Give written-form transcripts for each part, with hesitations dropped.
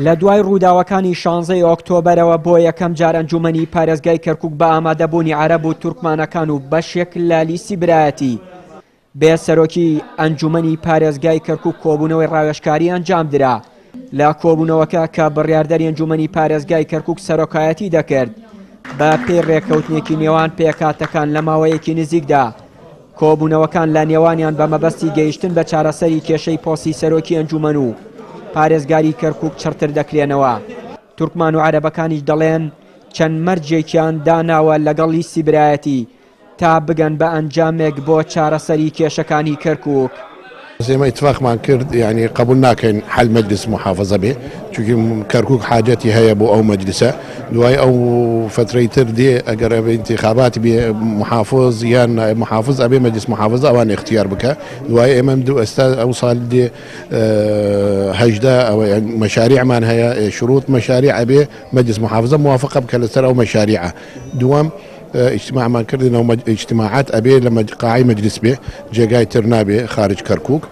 لە دوای ڕووداوەکانی 16 ئۆکتۆبەرەوە بۆ یەکەم جار ئەنجومەنی پارێزگای کەرکووک بە ئامادەبوونی عەرەب و تورکمانەکان و بەشێک لە لیستی برایەتی بێ سەرۆکی ئەنجومەنی پارێزگای کەرکووک کۆبوونەوەی ڕاوێژکاری ئەنجامدرا. لە کۆبوونەوەکە کە بڕیاردەری ئەنجومەنی پارێزگای کەرکووک سەرۆکایەتی دەکرد بە پێی ڕێککەوتنێکی نێوان پێکاتەکان لە ماوەیەکی نزیکدا. کۆبوونەوەکان لە نێوانیان بە مەبەستی گەیشتن بە چارەسەری کێشەی پۆستی سەرۆکی ئەنجومەن و پارێزگاری کەرکووک چڕتر دەکرێنەوە. تورکمان و عەرەبەکانیش دەڵێن چەند مەرجێکیان داناوە لەگەڵ لیستی برایەتی تا بگەن بە ئەنجامێک بۆ چارەسەری کێشەکانی کەرکووک. زي ما اتفاق كرد يعني قبلنا كان حل مجلس محافظة به چونكي كركوك حاجتي هي بو أو مجلسة دواي أو فترة تردي أقرب انتخابات بمحافظ يعني محافظ أبي مجلس محافظة أوان اختيار بك دواي إمام دو أستاذ أوصل دي هجدة أو يعني مشاريع من هي شروط مشاريع أبي مجلس محافظة موافقة بك أو مشاريعه دوام اجتماع ما كردنا اجتماعات أبي لما قاعي مجلس به جاي ترنابي خارج كركوك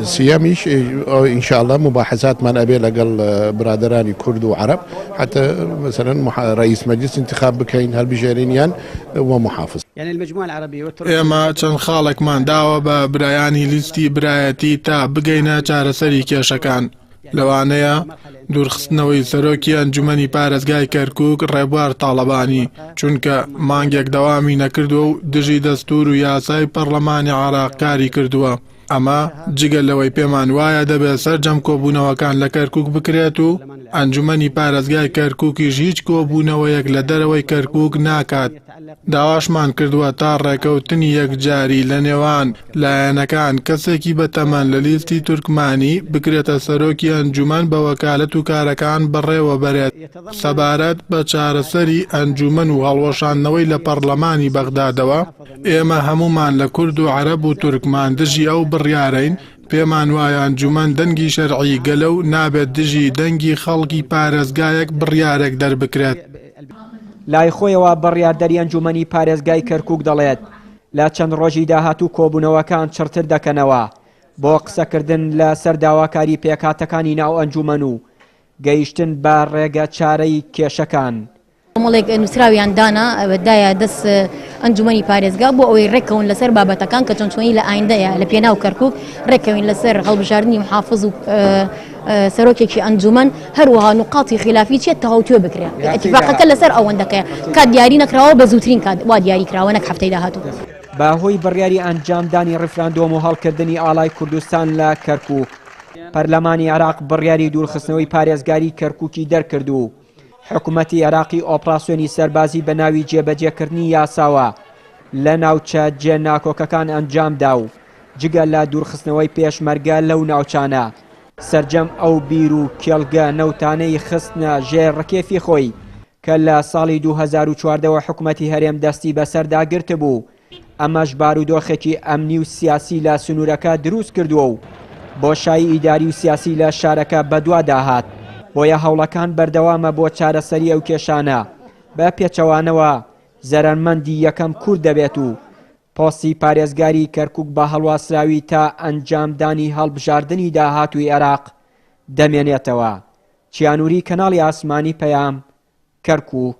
سياميش إن شاء الله مباحثات من أبي لقل برادراني كرد وعرب حتى مثلا رئيس مجلس انتخاب بكين هالبجيرينيان ومحافظ يعني المجموعة العربية إما چەند خاڵێکمان داوە بە برایانی لیستی برایەتی تا بگەینە چارەسەری کێشەکان. لەوانەیە دوورخستنەوەی سەرۆکی ئەنجومەنی پارێزگای کەرکووک ڕێبوار تاڵەبانی چونکە مانگێک دەوامی نەکردووە و دژی دەستور و یاسای پەرلەمانی عێراق کاری کردووە. ئەمە جگە لەوەی پێمان وایە دەبێت سەرجەم کۆبوونەوەکان لە کەرکووک بکرێت و ئەنجومەنی پارێزگای کەرکووکیش هیچ کۆبوونەوەیەک لە دەرەوەی کەرکووک ناکات. داواشمان کردووە تا ڕێکەوتنی یەکجاری لە نێوان لایەنەکان کەسێکی بەتەمەن لە لیستی تورکمانی بکرێتە سەرۆکی ئەنجومەن بە وەکالەت و کارەکان بەڕێوە بەرێت سەبارەت بە چارەسەری ئەنجومەن و هەڵوەشاندنەوەی لە پەرلەمانی بەغدادەوە. ئێمە هەمومان لە کورد و عەرەب و تورکمان دژی ئەو بڕیارەین پێمان وایە ئەنجومەن دەنگی شەرعی گەلە و نابێت دژی دەنگی خەڵکی پارێزگایەک بڕیارێک دەربکرێت. لای خۆیەوە بڕیاردەری ئەنجومەنی پارێزگای کەرکووک دەڵێت لە چەند ڕۆژی داهاتوو کۆبوونەوەکان چڕتر دەکەنەوە بۆ قسەکردن لە سەر داواکاری پێکاتەکانی ناو ئەنجومەن و گەیشتن بە ڕێگە چارەی کێشەکان. مڵێک نووسراویان دانا دایە دەست ئەنجومەنی پارێزگا بۆ ئەوەی ڕێکەون لەسەر بابەتەکان کە چۆنچۆنی لە ئایندەیە لە پێناو کەرکووک ڕێکەوین لەسەر هەڵبژاردننی محافظ و سەرۆکێکی ئەنجومەن هەروەها نوقاتی خلافی چێت تەواوتوێ بکرێت اتفاقەکە لەسەر ئەوەندەکەیە کات دیاری نەکراوە بە زووترین کات وا دیاری کراوە نەک هەفتەی داهاتوو. باهۆی بڕیاری ئەنجامدانی ڕیفراندۆم و هەڵکردنی ئاڵای کوردستان لە کەرکووک پەرلەمانی عێراق بڕیاری دوورخستنەوەی پارێزگاری کەرکووکی دەرکرد و حکوومەتی عێراقی ئۆپراسیۆنی سەربازی بە ناوی جێبەجێکردنی یاساوە لە ناوچە جێناکۆکەکان ئەنجامدا و جگە لە دوورخستنەوەی پێشمەرگە لەو ناوچانە سەرجەم ئەو بیر و کێڵگە نەوتانەی خستنە ژێر ڕکێفی خۆی کە لە ساڵی 2014 حکوومەتی هەرێم دەستی بەسەردا گرت بوو. ئەمەش بارودۆخێکی ئەمنی و سیاسی لە سنوورەکە دروست کردووە و بۆشایی ئیداری و سیاسی لە شارەکە بەدوا داهات. بۆیە هەوڵەکان بەردەوامە بۆ چارەسەری ئەو کێشانە بە پێچەوانەوە زەرمەندی یەکەم کورد دەبێت و پۆستی پارێزگاری کەرکووک بە هەڵواسراوی تا ئەنجامدانی هەڵبژاردننی داهاتووی عێراق دەمێنێتەوە. چیانووری کەناڵی ئاسمانی پەیام کەرکووک.